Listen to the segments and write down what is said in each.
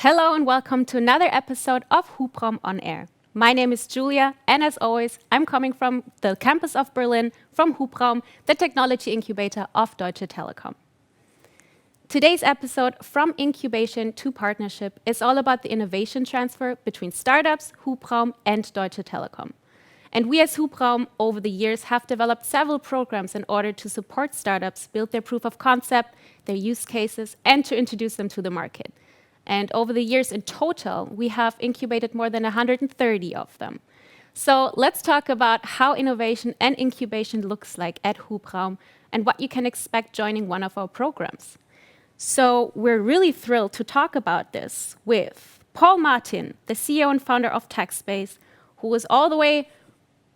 Hello and welcome to another episode of Hubraum on Air. My name is Julia, and as always, I'm coming from the campus of Berlin, from Hubraum, the technology incubator of Deutsche Telekom. Today's episode, From Incubation to Partnership, is all about the innovation transfer between startups, Hubraum, and Deutsche Telekom. And we as Hubraum, over the years, have developed several programs in order to support startups build their proof of concept, their use cases, and to introduce them to the market. And over the years in total, we have incubated more than 130 of them. So let's talk about how innovation and incubation looks like at Hubraum and what you can expect joining one of our programs. So we're really thrilled to talk about this with Paul Martin, the CEO and founder of tagSpace, who is all the way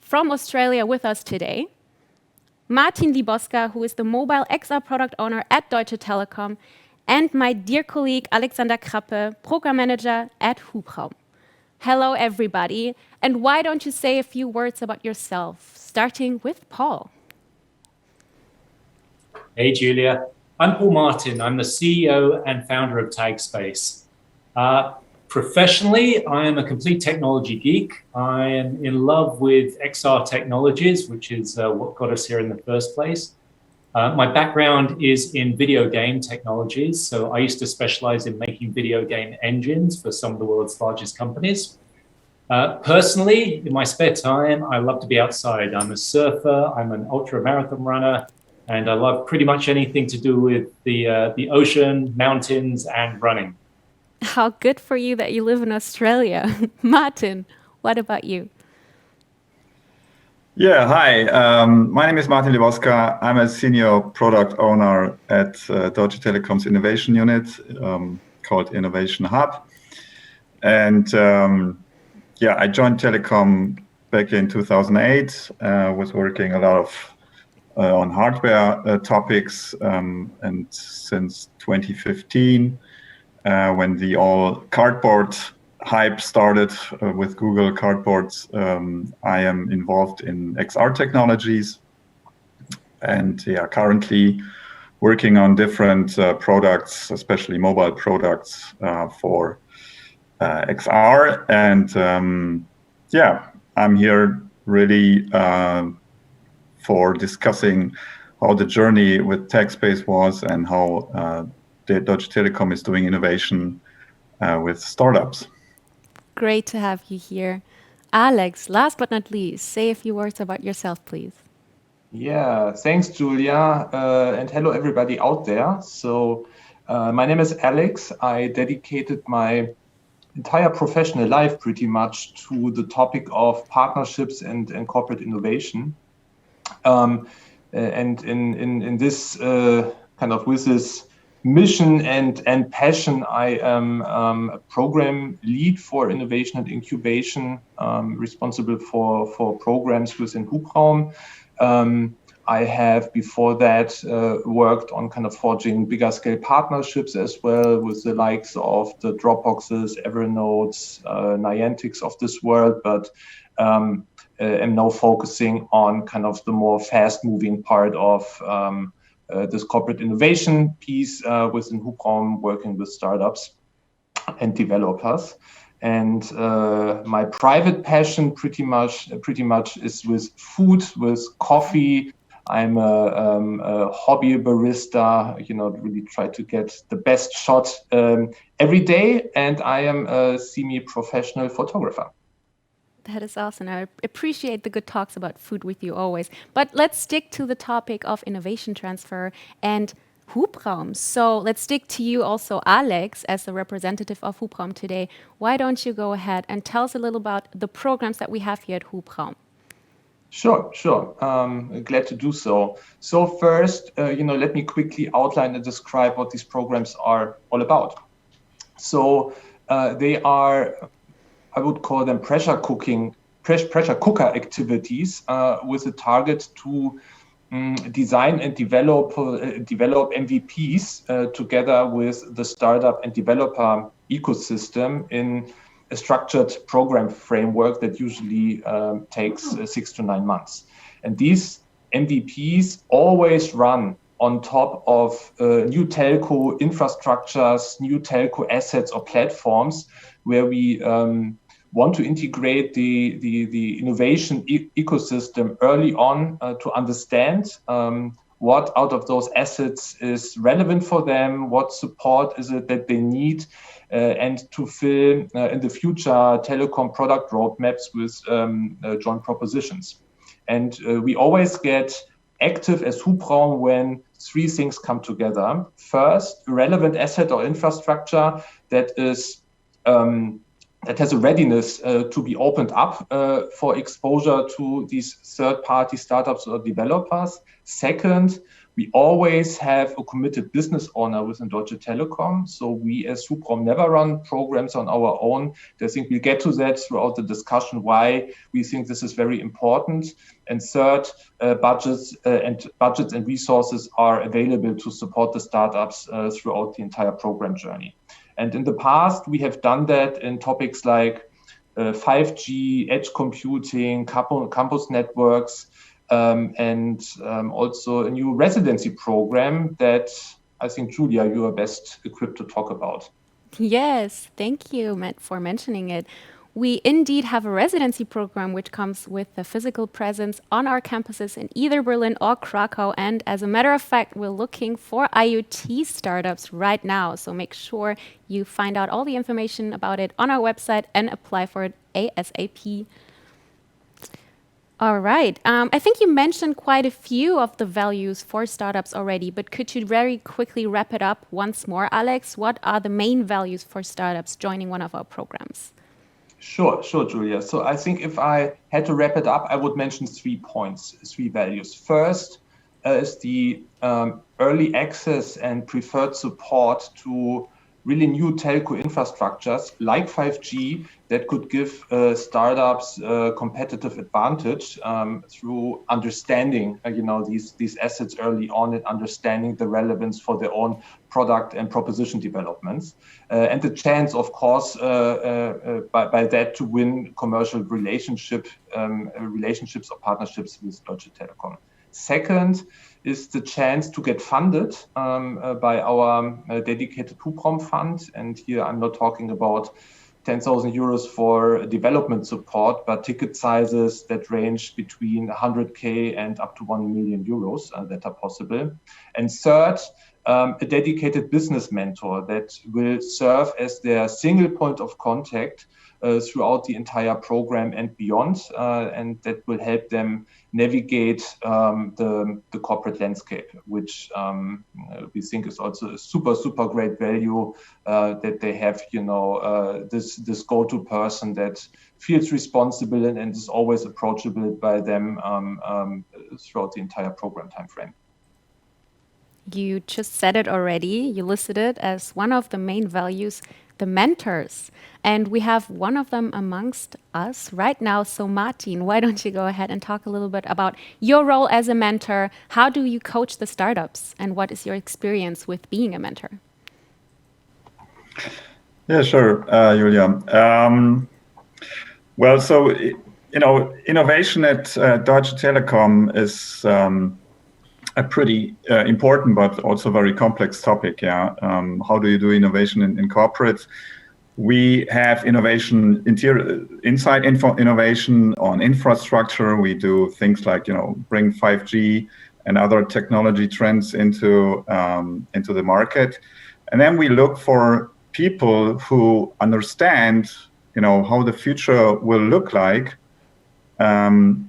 from Australia with us today. Martin Liboska, who is the mobile XR product owner at Deutsche Telekom, and my dear colleague Alexander Krappe, program manager at Hubraum. Hello, everybody. And why don't you say a few words about yourself, starting with Paul? Hey, Julia. I'm Paul Martin. I'm the CEO and founder of tagSpace. Professionally, I am a complete technology geek. I am in love with XR technologies, which is what got us here in the first place. My background is in video game technologies, so I used to specialize in making video game engines for some of the world's largest companies. Personally, in my spare time, I love to be outside. I'm a surfer, I'm an ultra-marathon runner, and I love pretty much anything to do with the ocean, mountains, and running. How good for you that you live in Australia. Martin, what about you? Yeah, hi. My name is Martin Liboska. I'm a senior product owner at Deutsche Telekom's innovation unit called Innovation Hub. And I joined Telekom back in 2008. Was working a lot of on hardware topics, and since 2015, when the all cardboard hype started with Google Cardboards, I am involved in XR technologies, and currently working on different products, especially mobile products for XR. And I'm here really for discussing how the journey with tagSpace was and how the Deutsche Telekom is doing innovation with startups. Great to have you here. Alex, last but not least, say a few words about yourself, please. Yeah, thanks, Julia. And hello, everybody out there. So my name is Alex. I dedicated my entire professional life pretty much to the topic of partnerships and corporate innovation. And in this with this mission and passion, I am a program lead for innovation and incubation, responsible for programs within Hubraum. I have before that worked on forging bigger scale partnerships as well with the likes of the Dropboxes, Evernotes, Niantics of this world, but am now focusing on the more fast moving part of this corporate innovation piece within Hubraum, working with startups and developers. And my private passion pretty much is with food, with coffee. I'm a hobby barista, really try to get the best shot every day. And I am a semi-professional photographer. That is awesome. I appreciate the good talks about food with you always. But let's stick to the topic of innovation transfer and Hubraum. So let's stick to you also, Alex, as the representative of Hubraum today. Why don't you go ahead and tell us a little about the programs that we have here at Hubraum? Sure. Glad to do so. So first, let me quickly outline and describe what these programs are all about. So they are, I would call them pressure cooker activities with a target to design and develop MVPs together with the startup and developer ecosystem in a structured program framework that usually takes 6 to 9 months. And these MVPs always run on top of new telco infrastructures, new telco assets or platforms, where we want to integrate the innovation ecosystem early on to understand what out of those assets is relevant for them, what support is it that they need, and to fill in the future telecom product roadmaps with joint propositions. And we always get active as Hubraum when three things come together. First, a relevant asset or infrastructure that is that has a readiness to be opened up for exposure to these third-party startups or developers. Second, we always have a committed business owner within Deutsche Telekom. So we as Hubraum never run programs on our own. I think we'll get to that throughout the discussion, why we think this is very important. And third, budgets and resources are available to support the startups throughout the entire program journey. And in the past, we have done that in topics like 5G, edge computing, campus networks, and also a new residency program that I think, Julia, you are best equipped to talk about. Yes, thank you for mentioning it. We indeed have a residency program which comes with a physical presence on our campuses in either Berlin or Krakow. And as a matter of fact, we're looking for IoT startups right now. So make sure you find out all the information about it on our website and apply for it ASAP. All right. I think you mentioned quite a few of the values for startups already, but could you very quickly wrap it up once more, Alex? What are the main values for startups joining one of our programs? Sure, Julia. So I think if I had to wrap it up, I would mention 3 points, 3 values. First is the early access and preferred support to really new telco infrastructures like 5G that could give startups competitive advantage through understanding these assets early on and understanding the relevance for their own product and proposition developments, and the chance, of course, by that to win commercial relationships or partnerships with Deutsche Telekom. Second is the chance to get funded by our dedicated Hubraum fund. And here I'm not talking about 10,000 euros for development support, but ticket sizes that range between 100K and up to 1 million euros that are possible. And third, a dedicated business mentor that will serve as their single point of contact throughout the entire program and beyond, and that will help them navigate the corporate landscape, which we think is also a super great value that they have, this go-to person that feels responsible and is always approachable by them throughout the entire program timeframe. You just said it already. You listed it as one of the main values, the mentors. And we have one of them amongst us right now. So Martin, why don't you go ahead and talk a little bit about your role as a mentor? How do you coach the startups? And what is your experience with being a mentor? Yeah, sure, Julia. Well, so, innovation at Deutsche Telekom is a pretty important but also very complex topic. Yeah, how do you do innovation in corporates? We have innovation inside innovation on infrastructure. We do things like bring 5G and other technology trends into the market, and then we look for people who understand how the future will look like, and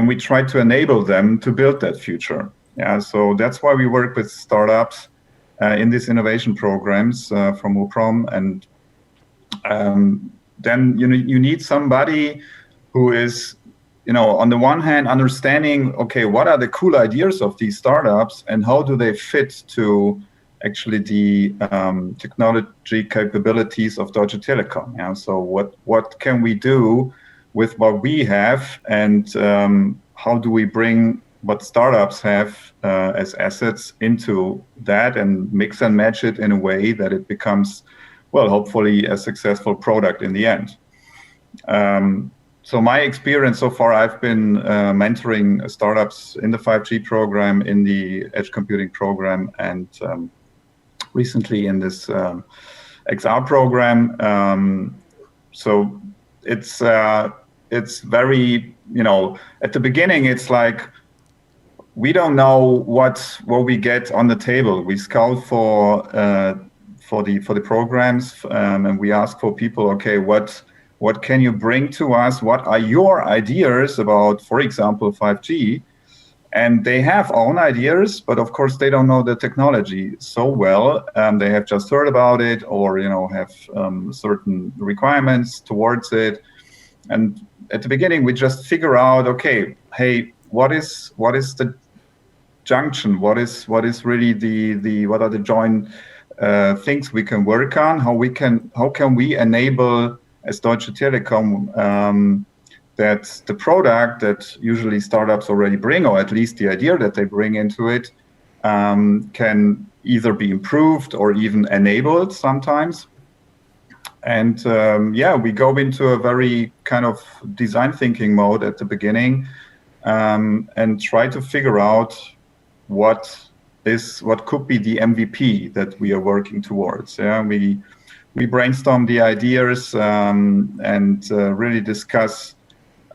we try to enable them to build that future. Yeah, so that's why we work with startups in these innovation programs from Hubraum, and then you need somebody who is, on the one hand, understanding, okay, what are the cool ideas of these startups and how do they fit to actually the technology capabilities of Deutsche Telekom? Yeah, so what can we do with what we have, and how do we bring what startups have as assets into that and mix and match it in a way that it becomes, well, hopefully a successful product in the end. So my experience so far, I've been mentoring startups in the 5G program, in the edge computing program, and recently in this XR program. So it's very, at the beginning, it's like, we don't know what we get on the table. We scout for the programs, and we ask for people, okay, what can you bring to us? What are your ideas about, for example, 5G? And they have own ideas, but of course they don't know the technology so well. They have just heard about it, or have certain requirements towards it. And at the beginning, we just figure out, okay, hey, what is the junction? What is really what are the joint things we can work on? How can we enable, as Deutsche Telekom, that the product that usually startups already bring, or at least the idea that they bring into it, can either be improved or even enabled sometimes. And we go into a very kind of design thinking mode at the beginning, and try to figure out what could be the MVP that we are working towards. Yeah, we brainstorm the ideas, and really discuss,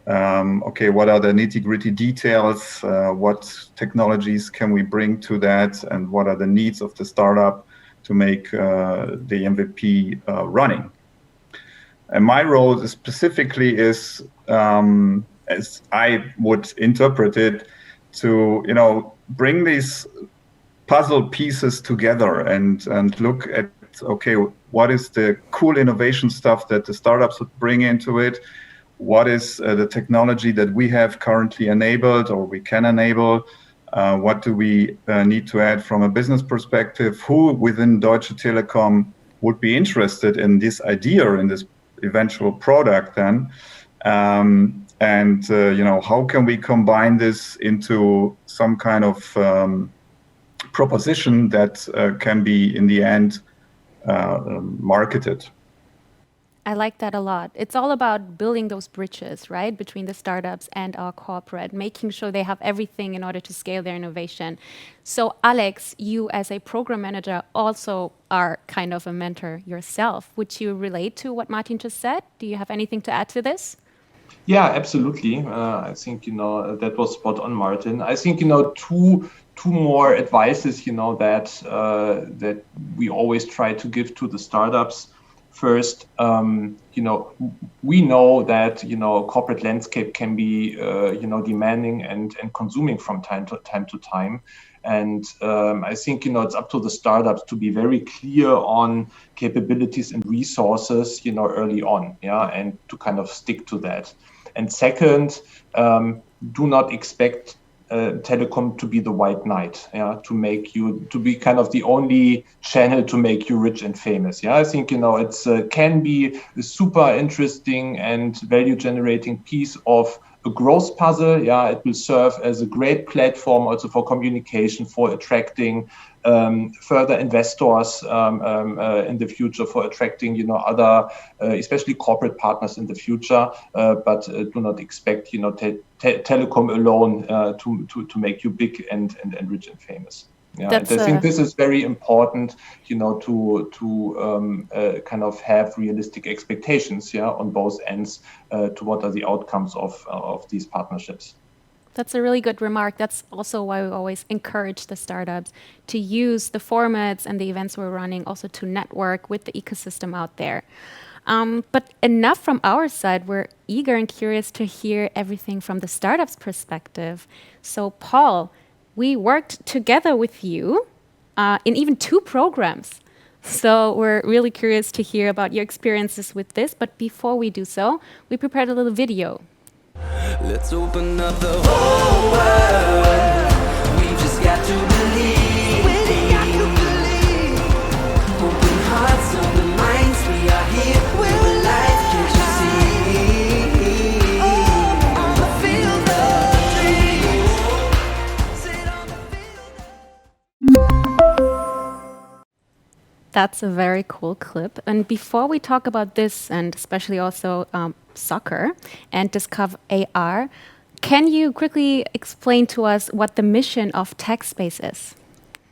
okay, what are the nitty-gritty details, what technologies can we bring to that, and what are the needs of the startup to make the MVP running. And my role specifically is, as I would interpret it, to bring these puzzle pieces together and look at, okay, what is the cool innovation stuff that the startups would bring into it? What is the technology that we have currently enabled or we can enable? What do we need to add from a business perspective? Who within Deutsche Telekom would be interested in this idea, in this eventual product then? And how can we combine this into some kind of proposition that can be in the end marketed? I like that a lot. It's all about building those bridges, right, between the startups and our corporate, making sure they have everything in order to scale their innovation. So Alex, you as a program manager also are kind of a mentor yourself. Would you relate to what Martin just said? Do you have anything to add to this? Yeah, absolutely. I think, that was spot on, Martin. I think, two more advices, that we always try to give to the startups. First, we know that, corporate landscape can be, demanding and consuming from time to time. And I think, it's up to the startups to be very clear on capabilities and resources, early on, and to kind of stick to that. And second, do not expect telecom to be the white knight, to be kind of the only channel to make you rich and famous. I think, it's can be a super interesting and value generating piece of a growth puzzle. It will serve as a great platform also for communication, for attracting further investors in the future, for attracting, other, especially corporate partners in the future. But do not expect, telecom alone to make you big and rich and famous. I think this is very important, to kind of have realistic expectations, on both ends, to what are the outcomes of these partnerships. That's a really good remark. That's also why we always encourage the startups to use the formats and the events we're running also to network with the ecosystem out there. But enough from our side. We're eager and curious to hear everything from the startup's perspective. So Paul, we worked together with you in even 2 programs. So we're really curious to hear about your experiences with this. But before we do so, we prepared a little video. Let's open up the whole world. We just got to believe. We got to believe. Open hearts, open minds. We are here. We're alive. Can't you see? On the field of dreams. Sit on the field of... That's a very cool clip. And before we talk about this, and especially also soccer and Discover AR, can you quickly explain to us what the mission of tagSpace is?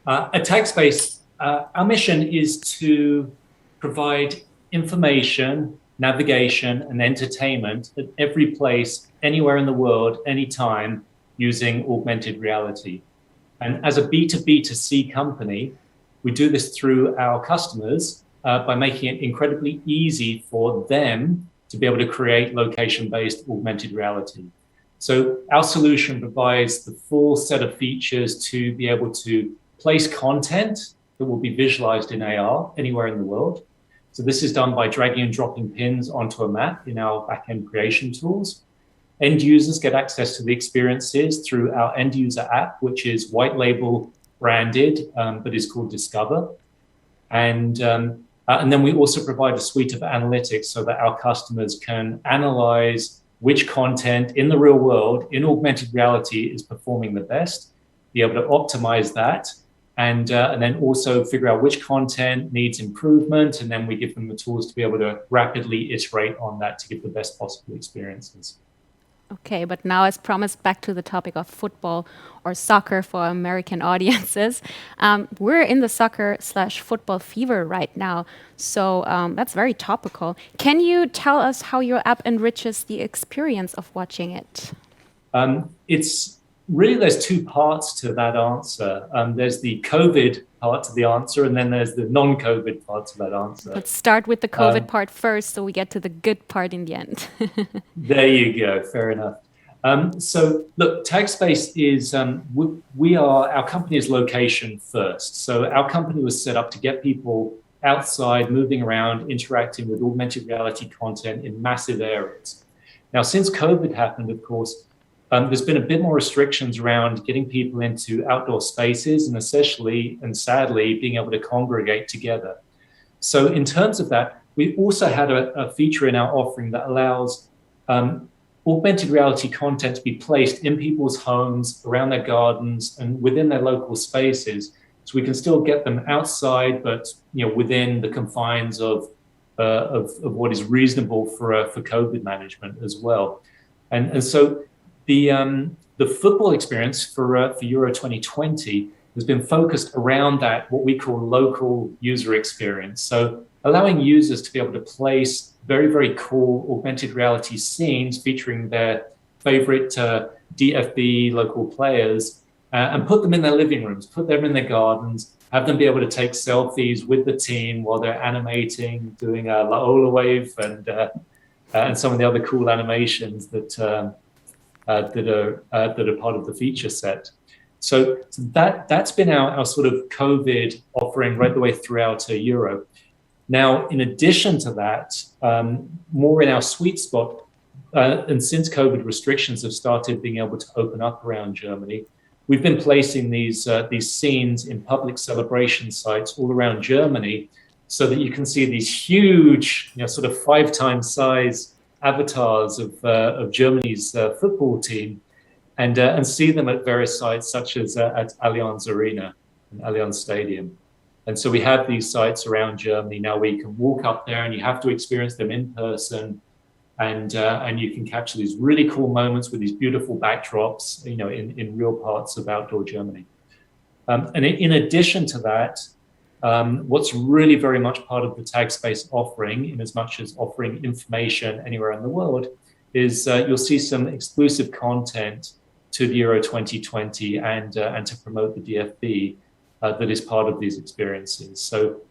At tagSpace, our mission is to provide information, navigation, and entertainment at every place, anywhere in the world, anytime, using augmented reality. And as a B2B2C company, we do this through our customers by making it incredibly easy for them to be able to create location-based augmented reality. So our solution provides the full set of features to be able to place content that will be visualized in AR anywhere in the world. So this is done by dragging and dropping pins onto a map in our backend creation tools. End users get access to the experiences through our end user app, which is white label branded, but is called Discover. And then we also provide a suite of analytics so that our customers can analyze which content in the real world in augmented reality is performing the best, be able to optimize that, and then also figure out which content needs improvement. And then we give them the tools to be able to rapidly iterate on that to give the best possible experiences. Okay, but now, as promised, back to the topic of football or soccer for American audiences. We're in the soccer/football fever right now, so that's very topical. Can you tell us how your app enriches the experience of watching it? It's really, there's two parts to that answer. There's the COVID part to the answer, and then there's the non-COVID part to that answer. Let's start with the COVID part first, so we get to the good part in the end. There you go. Fair enough. So look, tagSpace is, our company is location first. So our company was set up to get people outside, moving around, interacting with augmented reality content in massive areas. Now, since COVID happened, of course, there's been a bit more restrictions around getting people into outdoor spaces and especially, and sadly, being able to congregate together. So in terms of that, we also had a feature in our offering that allows augmented reality content to be placed in people's homes, around their gardens, and within their local spaces. So we can still get them outside, but within the confines of what is reasonable for COVID management as well. And so the football experience for Euro 2020 has been focused around that, what we call local user experience. So allowing users to be able to place very, very cool augmented reality scenes featuring their favorite DFB local players and put them in their living rooms, put them in their gardens, have them be able to take selfies with the team while they're animating, doing a La Ola wave and some of the other cool animations that are part of the feature set. So that's been our sort of COVID offering right the way throughout Europe. Now, in addition to that, more in our sweet spot, and since COVID restrictions have started being able to open up around Germany, we've been placing these scenes in public celebration sites all around Germany so that you can see these huge, sort of 5 times size avatars of Germany's football team and see them at various sites such as at Allianz Arena and Allianz Stadium. And so we have these sites around Germany now where you can walk up there and you have to experience them in person and you can capture these really cool moments with these beautiful backdrops, in real parts of outdoor Germany. And in addition to that, what's really very much part of the tagSpace offering, in as much as offering information anywhere in the world, is you'll see some exclusive content to the Euro 2020 and to promote the DFB that is part of these experiences. So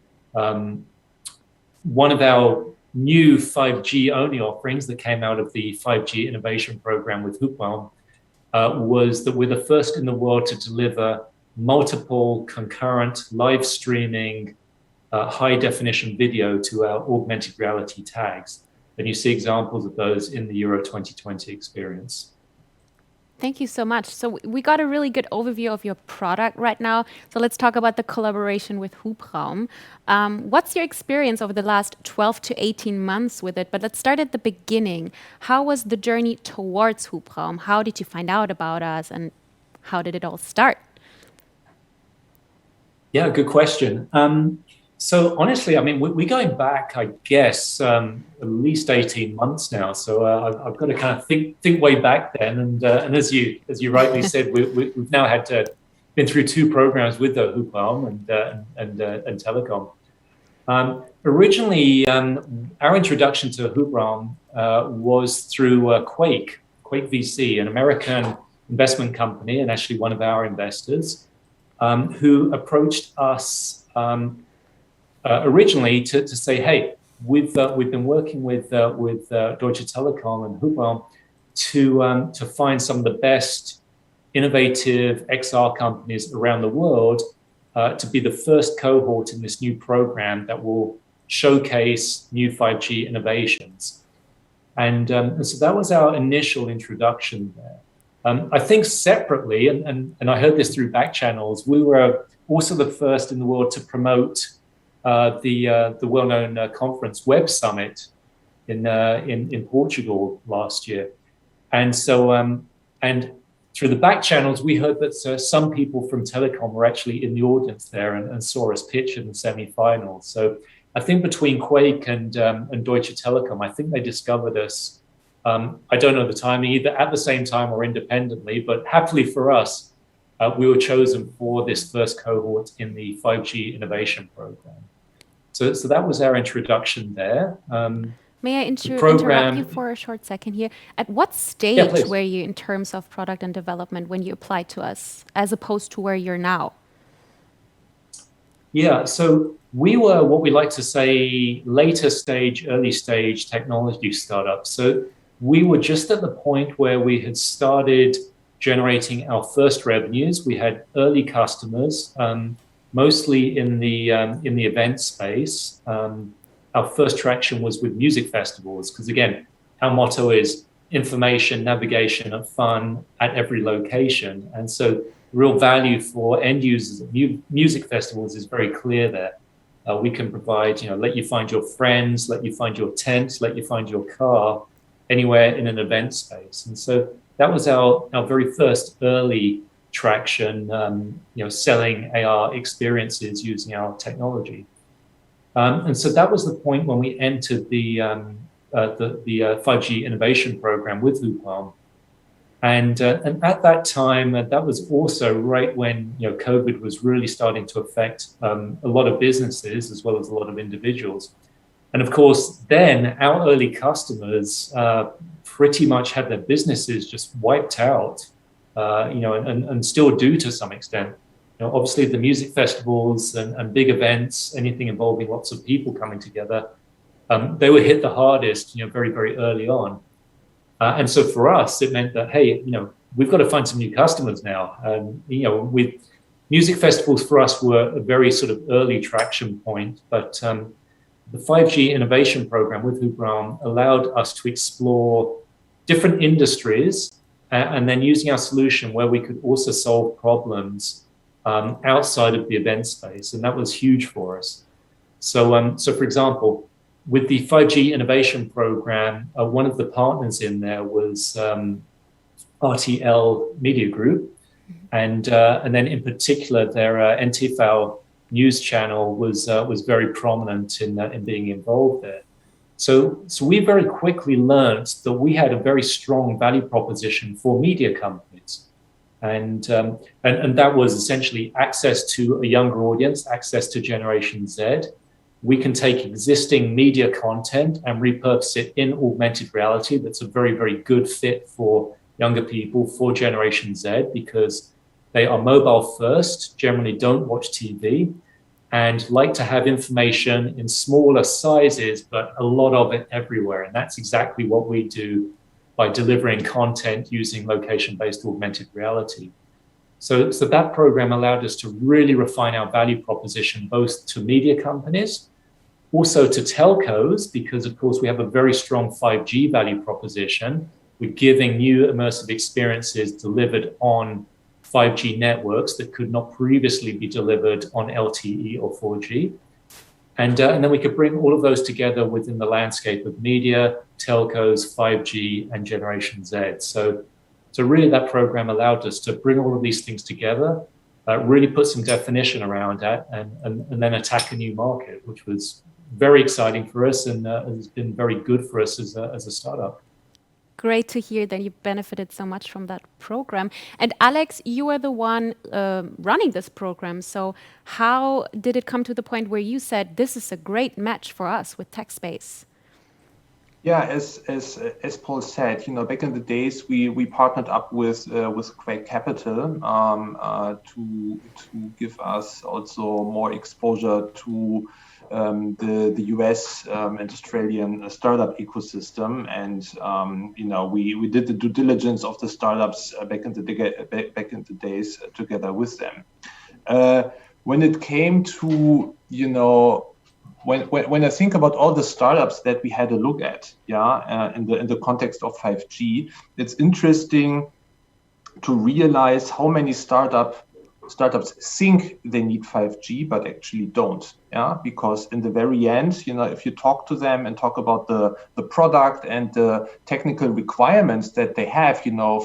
one of our new 5G only offerings that came out of the 5G innovation program with hubraum was that we're the first in the world to deliver multiple concurrent live streaming high definition video to our augmented reality tags. And you see examples of those in the Euro 2020 experience. Thank you so much. So we got a really good overview of your product right now. So let's talk about the collaboration with hubraum. What's your experience over the last 12 to 18 months with it? But let's start at the beginning. How was the journey towards hubraum? How did you find out about us and how did it all start? Yeah, good question. So honestly, I mean, we're going back, I guess, at least 18 months now. So I've got to kind of think way back then. And as you rightly said, we've now been through 2 programs with the hubraum and Telekom. Originally, our introduction to hubraum was through Quake VC, an American investment company, and actually one of our investors, who approached us originally to say, hey, we've been working with Deutsche Telekom and hubraum to find some of the best innovative XR companies around the world to be the first cohort in this new program that will showcase new 5G innovations. And so that was our initial introduction there. I think separately, and I heard this through back channels, we were also the first in the world to promote the well-known conference Web Summit in Portugal last year. And so, and through the back channels, we heard that some people from Telecom were actually in the audience there and saw us pitch in the semi-finals. So I think between Quake and Deutsche Telekom, I think they discovered us. I don't know the timing, either at the same time or independently, but happily for us, we were chosen for this first cohort in the 5G innovation program. So that was our introduction there. May I interrupt you for a short second here? At what stage were you in terms of product and development when you applied to us, as opposed to where you're now? Yeah, so we were what we like to say later stage, early stage technology startup. So we were just at the point where we had started generating our first revenues. We had early customers, mostly in the event space. Our first traction was with music festivals, because again, our motto is information, navigation, and fun at every location. And so real value for end users at music festivals is very clear there. We can provide, let you find your friends, let you find your tent, let you find your car anywhere in an event space. And so that was our very first early traction, selling AR experiences using our technology. And so that was the point when we entered the 5G innovation program with hubraum. And at that time, that was also right when COVID was really starting to affect a lot of businesses as well as a lot of individuals. And of course, then our early customers pretty much had their businesses just wiped out, and still do to some extent. Obviously, the music festivals and big events, anything involving lots of people coming together, they were hit the hardest, very, very early on. And so for us, it meant that, hey, we've got to find some new customers now. With music festivals for us were a very sort of early traction point, but the 5G innovation program with hubraum allowed us to explore different industries and then using our solution where we could also solve problems outside of the event space, and that was huge for us. So, for example, with the 5G innovation program, one of the partners in there was RTL Media Group, and then in particular their NTV news channel was very prominent in being involved there. So we very quickly learned that we had a very strong value proposition for media companies. And that was essentially access to a younger audience, access to Generation Z. We can take existing media content and repurpose it in augmented reality. That's a very, very good fit for younger people, for Generation Z, because they are mobile first, generally don't watch TV, and like to have information in smaller sizes, but a lot of it everywhere. And that's exactly what we do by delivering content using location-based augmented reality. So that program allowed us to really refine our value proposition, both to media companies, also to telcos, because of course we have a very strong 5G value proposition. We're giving new immersive experiences delivered on 5G networks that could not previously be delivered on LTE or 4G. And then we could bring all of those together within the landscape of media, telcos, 5G, and Generation Z. So really that program allowed us to bring all of these things together really put some definition around that and then attack a new market, which was very exciting for us and has been very good for us as a startup. Great to hear that you benefited so much from that program. And Alex, you are the one running this program. So how did it come to the point where you said, this is a great match for us with tagSpace? Yeah, as Paul said, back in the days, we partnered up with Quake Capital to give us also more exposure to the US and Australian startup ecosystem, and we did the due diligence of the startups back in the days together with them. When it came to When I think about all the startups that we had a look at, in the context of 5G, it's interesting to realize how many startups think they need 5G, but actually don't. Because in the very end, if you talk to them and talk about the product and the technical requirements that they have,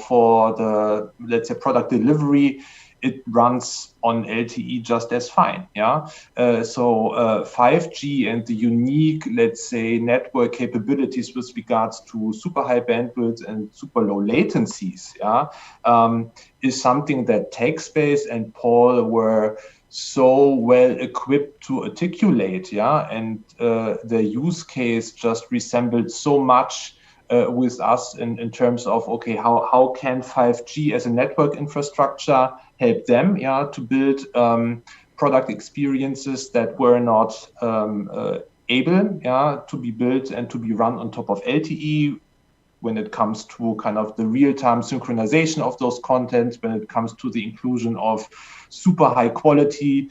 for the, let's say, product delivery, it runs on LTE just as fine. So 5G and the unique, let's say, network capabilities with regards to super high bandwidth and super low latencies, is something that tagSpace and Paul were so well equipped to articulate. And the use case just resembled so much with us in terms of, okay, how can 5G as a network infrastructure help them to build product experiences that were not able to be built and to be run on top of LTE, when it comes to kind of the real-time synchronization of those contents, when it comes to the inclusion of super high quality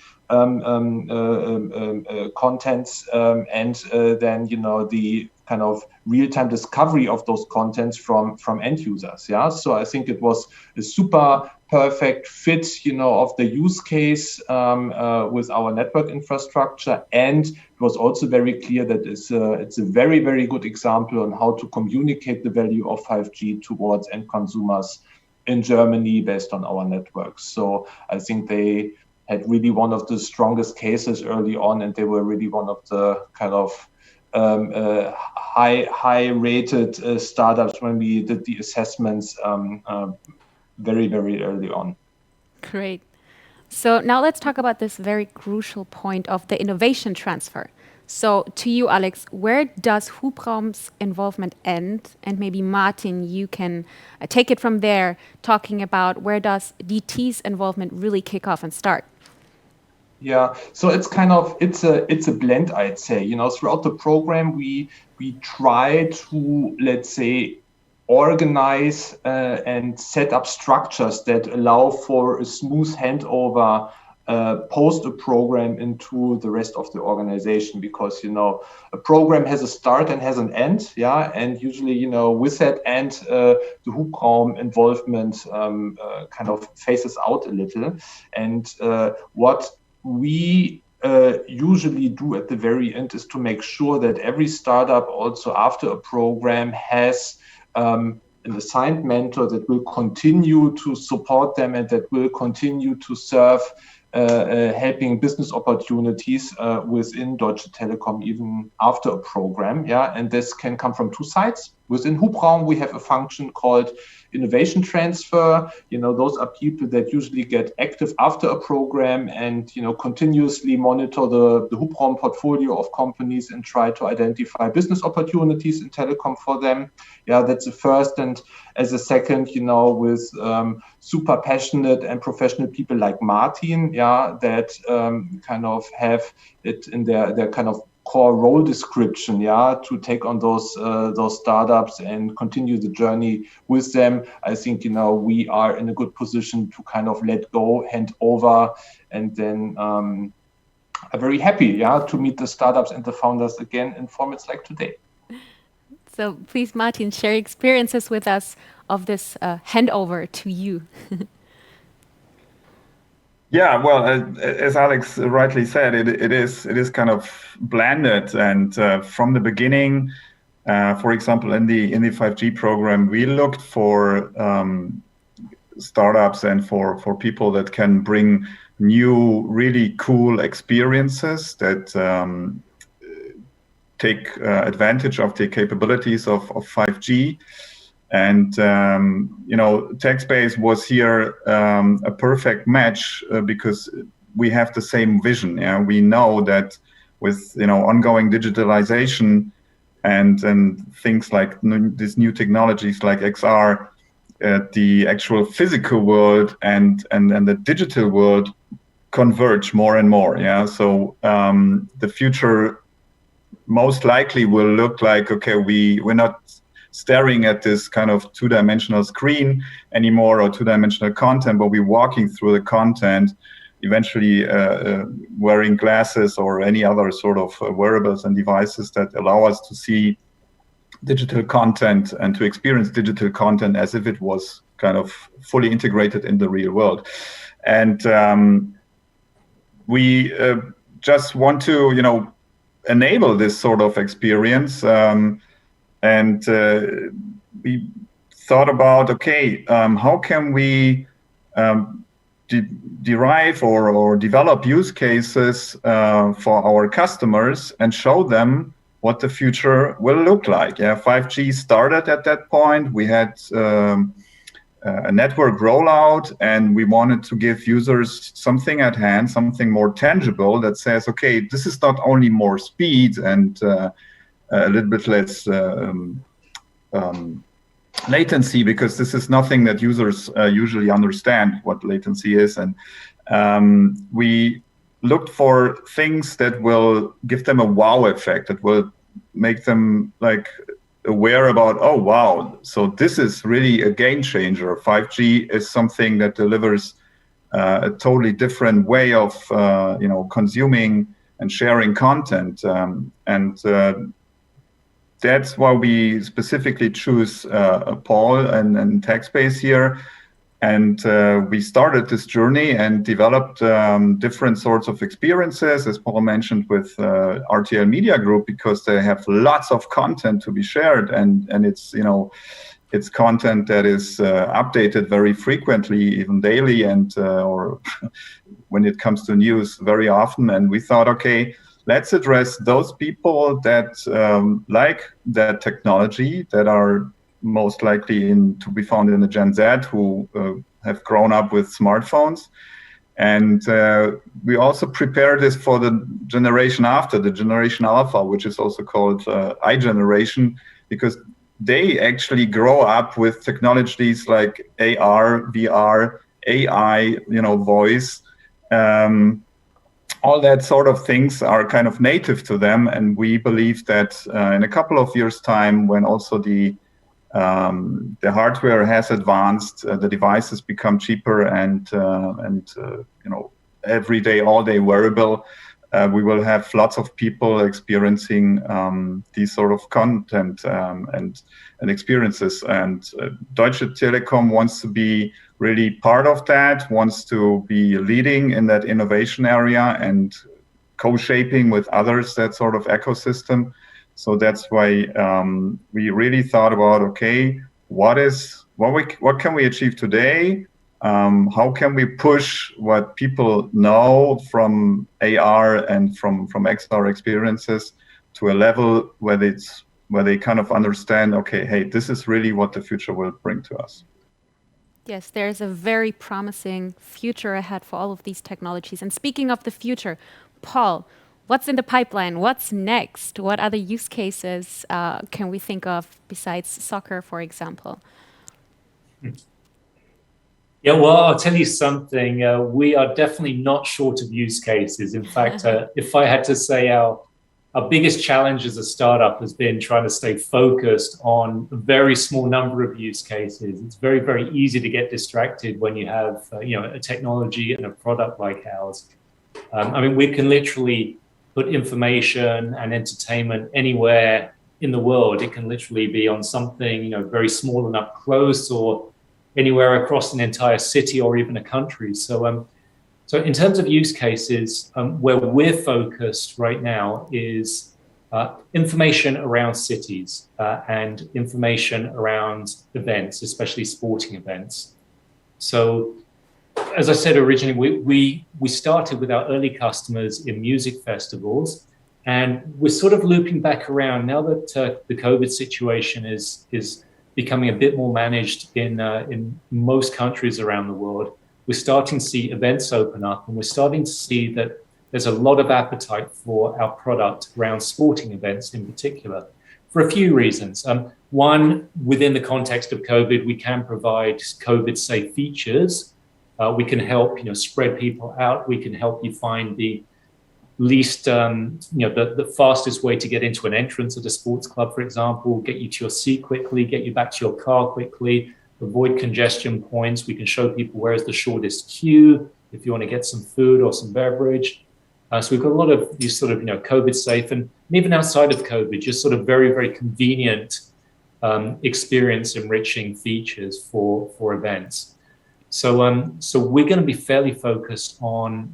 contents, and then the kind of real-time discovery of those contents from end users. So I think it was a super perfect fit, of the use case with our network infrastructure, and it was also very clear that it's a very, very good example on how to communicate the value of 5G towards end consumers in Germany based on our networks. So I think they had really one of the strongest cases early on, and they were really one of the kind of high-rated startups when we did the assessments very, very early on. Great. So now let's talk about this very crucial point of the innovation transfer. So to you, Alex, where does Hubraum's involvement end? And maybe Martin, you can take it from there, talking about where does DT's involvement really kick off and start? Yeah, so it's kind of it's a blend, I'd say. Throughout the program, we try to, let's say, organize and set up structures that allow for a smooth handover post a program into the rest of the organization, because a program has a start and has an end, and usually with that end the Hubraum involvement kind of phases out a little, and what we usually do at the very end is to make sure that every startup also after a program has an assigned mentor that will continue to support them and that will continue to serve helping business opportunities within Deutsche Telekom even after a program. And this can come from two sides. Within Hubraum, we have a function called innovation transfer. Those are people that usually get active after a program and continuously monitor the Hubraum portfolio of companies and try to identify business opportunities in telecom for them. That's the first. And as a second, with super passionate and professional people like Martin, that kind of have it in their kind of core role description, to take on those startups and continue the journey with them. I think we are in a good position to kind of let go, hand over, and then I'm very happy, to meet the startups and the founders again in formats like today. So please, Martin, share experiences with us of this handover to you. Yeah, well, as Alex rightly said, it is kind of blended, and from the beginning, for example, in the 5G program, we looked for startups and for people that can bring new, really cool experiences that take advantage of the capabilities of 5G. And, tagSpace was here a perfect match because we have the same vision. Yeah? We know that with, ongoing digitalization and things like these new technologies like XR, the actual physical world and the digital world converge more and more. Yeah. So the future most likely will look like, okay, we're not staring at this kind of two-dimensional screen anymore or two-dimensional content, but we're walking through the content, eventually wearing glasses or any other sort of wearables and devices that allow us to see digital content and to experience digital content as if it was kind of fully integrated in the real world. And we just want to, enable this sort of experience. And we thought about, okay, how can we derive or develop use cases for our customers and show them what the future will look like. Yeah, 5G started at that point. We had a network rollout, and we wanted to give users something at hand, something more tangible that says, okay, this is not only more speed and a little bit less latency, because this is nothing that users usually understand what latency is. And we looked for things that will give them a wow effect, that will make them like aware about, oh, wow, so this is really a game changer. 5G is something that delivers a totally different way of, consuming and sharing content. That's why we specifically choose Paul and tagSpace here. And we started this journey and developed different sorts of experiences, as Paul mentioned, with RTL Media Group, because they have lots of content to be shared, and it's it's content that is updated very frequently, even daily, and or when it comes to news, very often. And we thought, okay, let's address those people that like that technology, that are most likely to be found in the Gen Z, who have grown up with smartphones. And we also prepare this for the generation after, the generation Alpha, which is also called iGeneration, because they actually grow up with technologies like AR, VR, AI, voice. All that sort of things are kind of native to them. And we believe that in a couple of years' time, when also the hardware has advanced, the devices become cheaper and everyday, all-day wearable, we will have lots of people experiencing these sort of content and experiences. And Deutsche Telekom wants to be really part of that, wants to be leading in that innovation area and co-shaping with others that sort of ecosystem. So that's why we really thought about, okay, what can we achieve today? How can we push what people know from AR and from XR experiences to a level where they kind of understand, okay, hey, this is really what the future will bring to us. Yes, there's a very promising future ahead for all of these technologies. And speaking of the future, Paul, what's in the pipeline? What's next? What other use cases can we think of besides soccer, for example? Yeah, well, I'll tell you something. We are definitely not short of use cases. In fact, if I had to say our biggest challenge as a startup has been trying to stay focused on a very small number of use cases. It's very, very easy to get distracted when you have a technology and a product like ours. We can literally put information and entertainment anywhere in the world. It can literally be on something very small and up close, or anywhere across an entire city or even a country. So in terms of use cases, where we're focused right now is information around cities and information around events, especially sporting events. So, as I said originally, we started with our early customers in music festivals, and we're sort of looping back around now that the COVID situation is becoming a bit more managed in most countries around the world. We're starting to see events open up, and we're starting to see that there's a lot of appetite for our product around sporting events in particular, for a few reasons. One, within the context of COVID, we can provide COVID-safe features. We can help, spread people out. We can help you find the least, the fastest way to get into an entrance at a sports club, for example, get you to your seat quickly, get you back to your car quickly, avoid congestion points. We can show people where is the shortest queue if you want to get some food or some beverage. So we've got a lot of these sort of, COVID safe and even outside of COVID, just sort of very, very convenient experience enriching features for events. So we're going to be fairly focused on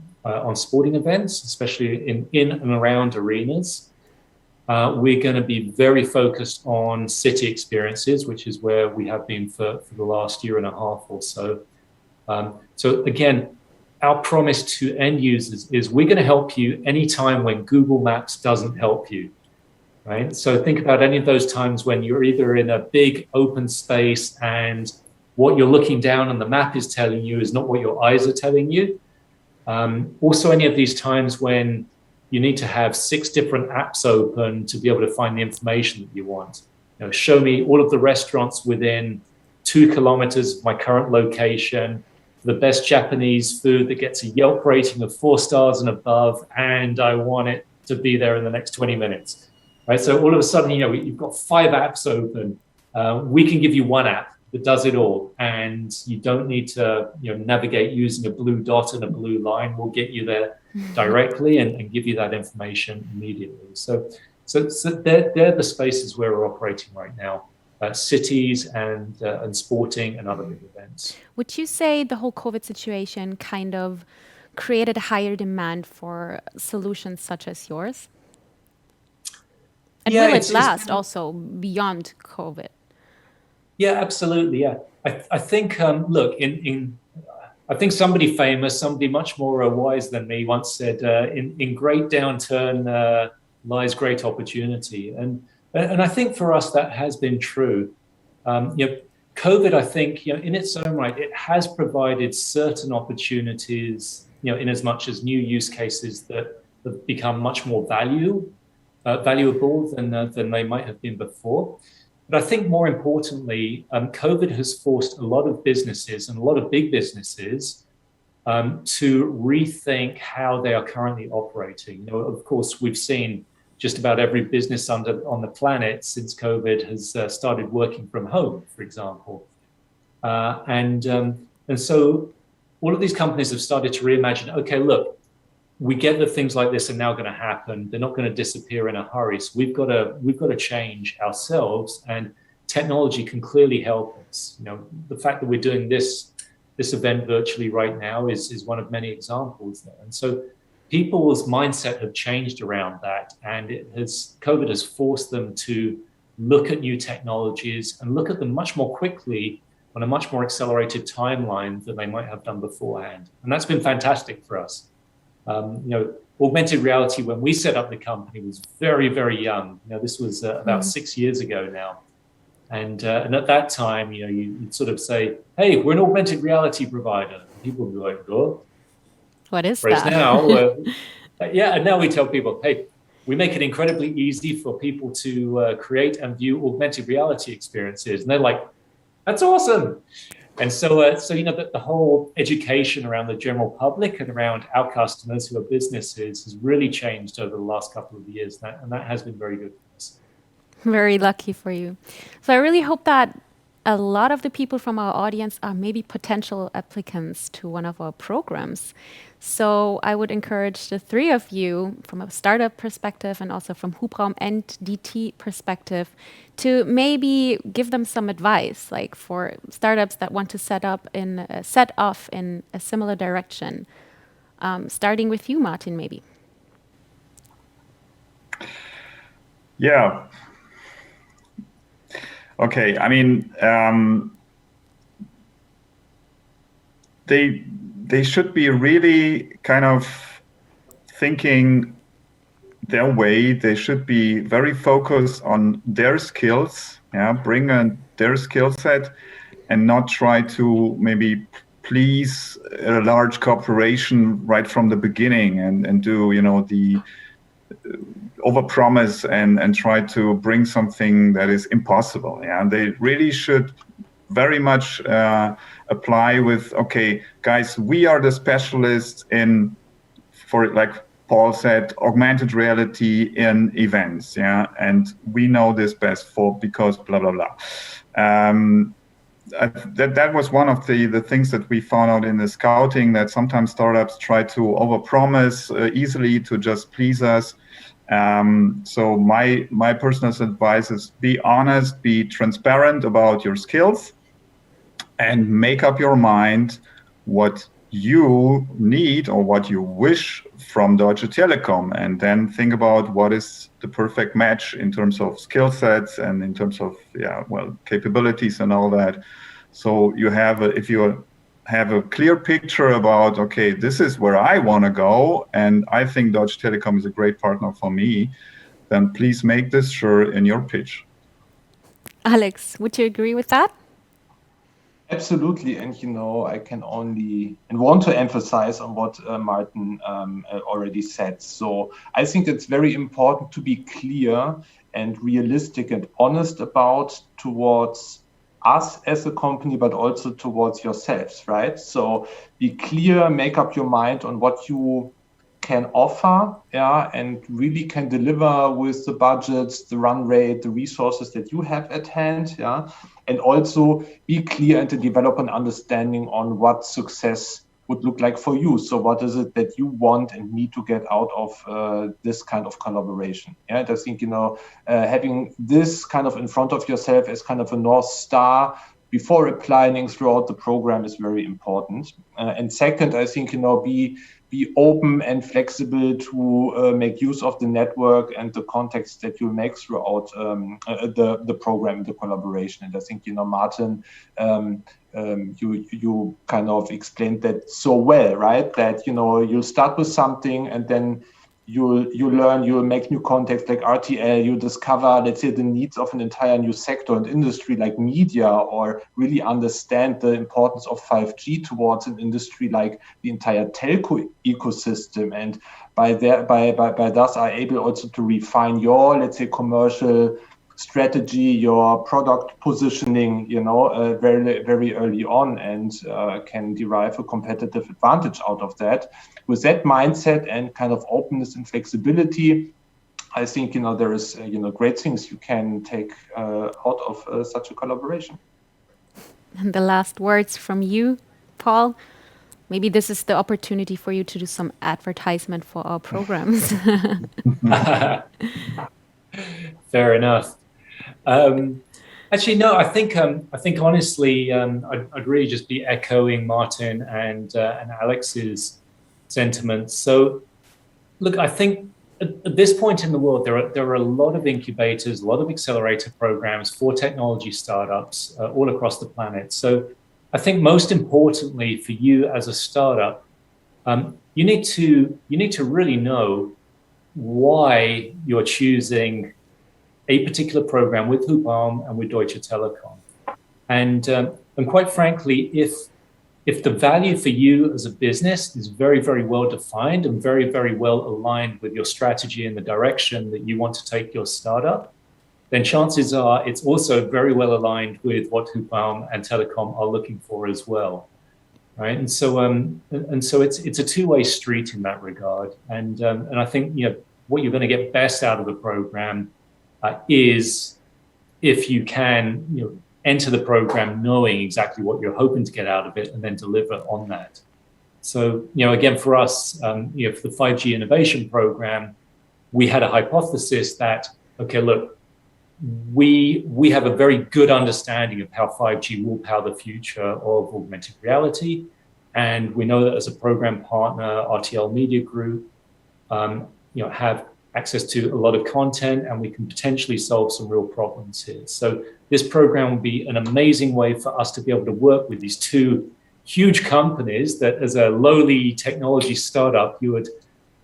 sporting events, especially in and around arenas. We're going to be very focused on city experiences, which is where we have been for the last year and a half or so. So again, our promise to end users is we're going to help you anytime when Google Maps doesn't help you, right? So think about any of those times when you're either in a big open space and what you're looking down and the map is telling you is not what your eyes are telling you. Also, any of these times when you need to have 6 different apps open to be able to find the information that you want. Show me all of the restaurants within 2 kilometers of my current location, the best Japanese food that gets a Yelp rating of 4 stars and above, and I want it to be there in the next 20 minutes, right? So all of a sudden, you've got 5 apps open. We can give you one app that does it all, and you don't need to navigate using a blue dot and a blue line. We'll get you there directly and give you that information immediately. So they're the spaces where we're operating right now. Cities and sporting and other big events. Would you say the whole COVID situation kind of created a higher demand for solutions such as yours? And will it last also beyond COVID? Yeah, absolutely. Yeah, I think. Look, I think somebody famous, somebody much more wise than me, once said, "In great downturn lies great opportunity," and I think for us that has been true. COVID, I think, in its own right, it has provided certain opportunities, in as much as new use cases that have become much more valuable than they might have been before. But I think more importantly, COVID has forced a lot of businesses and a lot of big businesses to rethink how they are currently operating. Of course, we've seen just about every business on the planet since COVID has started working from home, for example. And so all of these companies have started to reimagine, okay, look, we get that things like this are now going to happen. They're not going to disappear in a hurry. So we've got to change ourselves, and technology can clearly help us. The fact that we're doing this event virtually right now is one of many examples there. And so people's mindset have changed around that, and COVID has forced them to look at new technologies and look at them much more quickly on a much more accelerated timeline than they might have done beforehand. And that's been fantastic for us. Augmented reality, when we set up the company, was very, very young. This was about 6 years ago now. And at that time, you'd sort of say, hey, we're an augmented reality provider. People would be like, oh. What is Whereas that? now, and now we tell people, hey, we make it incredibly easy for people to create and view augmented reality experiences. And they're like, that's awesome. And so the whole education around the general public and around our customers who are businesses has really changed over the last couple of years. And that has been very good for us. Very lucky for you. So I really hope that a lot of the people from our audience are maybe potential applicants to one of our programs. So I would encourage the 3 of you, from a startup perspective and also from Hubraum and DT perspective, to maybe give them some advice, like for startups that want to set off in a similar direction. Starting with you, Martin, maybe. Yeah. Okay. I mean, they should be really kind of thinking their way. They should be very focused on their skills, bring their skill set, and not try to maybe please a large corporation right from the beginning and do the overpromise and try to bring something that is impossible. They really should very much apply with, okay, guys, we are the specialists in, for like Paul said, augmented reality in events, and we know this best because blah blah blah. That was one of the things that we found out in the scouting, that sometimes startups try to overpromise easily to just please us. So my personal advice is be honest, be transparent about your skills, and make up your mind what you need or what you wish from Deutsche Telekom, and then think about what is the perfect match in terms of skill sets and in terms of capabilities and all that. So if you have a clear picture about, okay, this is where I want to go, and I think Deutsche Telekom is a great partner for me, then please make this sure in your pitch. Alex, would you agree with that? Absolutely, and I can only and want to emphasize on what Martin already said. So I think it's very important to be clear and realistic and honest about towards us as a company, but also towards yourselves, right? So be clear, make up your mind on what you can offer, and really can deliver with the budgets, the run rate, the resources that you have at hand, and also be clear and to develop an understanding on what success would look like for you. So what is it that you want and need to get out of this kind of collaboration? And I think, having this kind of in front of yourself as kind of a North Star before applying throughout the program is very important. And second, I think, be open and flexible to make use of the network and the context that you make throughout the program, the collaboration. And I think, Martin, you kind of explained that so well, right? That, you'll start with something and then you'll learn, you'll make new contacts like RTL, you discover, let's say, the needs of an entire new sector and industry like media, or really understand the importance of 5G towards an industry like the entire telco ecosystem. And by thus are able also to refine your, let's say, commercial strategy, your product positioning, very, very early on, and can derive a competitive advantage out of that. With that mindset and kind of openness and flexibility, I think, there is, great things you can take out of such a collaboration. And the last words from you, Paul. Maybe this is the opportunity for you to do some advertisement for our programs. Fair enough. Actually, no. I think honestly, I'd really just be echoing Martin and Alex's sentiments. So, look, I think at this point in the world, there are a lot of incubators, a lot of accelerator programs for technology startups all across the planet. So, I think most importantly for you as a startup, you need to really know why you're choosing a particular program with hubraum and with Deutsche Telekom. And quite frankly, if the value for you as a business is very, very well defined and very, very well aligned with your strategy and the direction that you want to take your startup, then chances are it's also very well aligned with what hubraum and Telekom are looking for as well, right? And so it's a two-way street in that regard. And I think what you're going to get best out of the program is if you can enter the program knowing exactly what you're hoping to get out of it and then deliver on that. So again, for us, for the 5G innovation program, we had a hypothesis that, okay, look, we have a very good understanding of how 5G will power the future of augmented reality, and we know that as a program partner, RTL Media Group, have access to a lot of content, and we can potentially solve some real problems here. So this program will be an amazing way for us to be able to work with these two huge companies that as a lowly technology startup, you would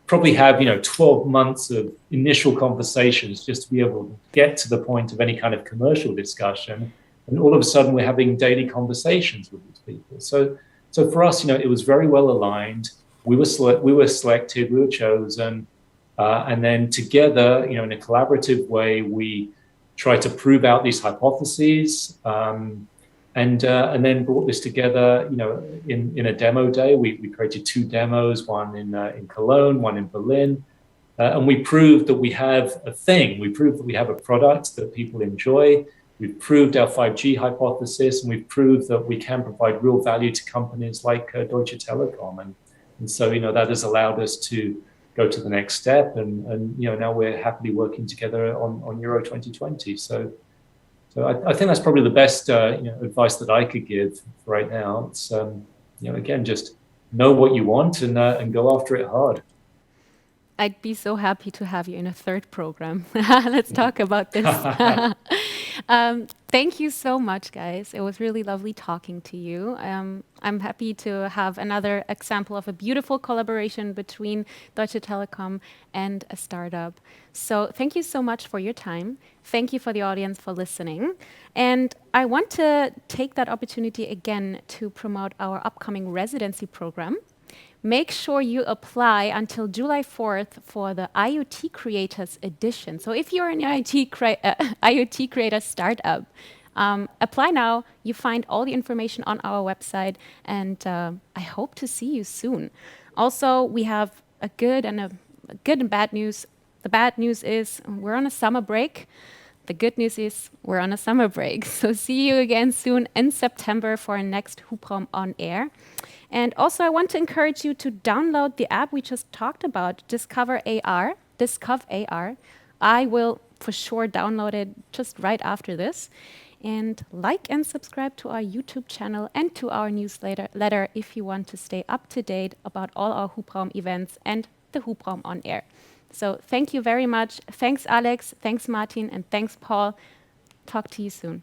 probably have 12 months of initial conversations just to be able to get to the point of any kind of commercial discussion. And all of a sudden, we're having daily conversations with these people. So for us, it was very well aligned. We were selected, we were chosen, and then together, in a collaborative way, we tried to prove out these hypotheses, and then brought this together. In a demo day, we created 2 demos, one in Cologne, one in Berlin, and we proved that we have a thing. We proved that we have a product that people enjoy. We've proved our 5G hypothesis, and we've proved that we can provide real value to companies like Deutsche Telekom. And so, that has allowed us to go to the next step. And now we're happily working together on Euro 2020. So I think that's probably the best advice that I could give right now. It's, again, just know what you want and go after it hard. I'd be so happy to have you in a 3rd program. Let's talk about this. Thank you so much, guys. It was really lovely talking to you. I'm happy to have another example of a beautiful collaboration between Deutsche Telekom and a startup. So thank you so much for your time. Thank you for the audience for listening. And I want to take that opportunity again to promote our upcoming residency program. Make sure you apply until July 4th for the IoT Creators Edition. So if you're an IoT Creator startup, apply now. You find all the information on our website, and I hope to see you soon. Also, we have a good and bad news. The bad news is we're on a summer break. The good news is we're on a summer break. So see you again soon in September for our next Hubraum on Air. And also, I want to encourage you to download the app we just talked about, Discover AR. I will for sure download it just right after this. And like and subscribe to our YouTube channel and to our newsletter if you want to stay up to date about all our Hubraum events and the Hubraum on Air. So thank you very much. Thanks, Alex. Thanks, Martin. And thanks, Paul. Talk to you soon.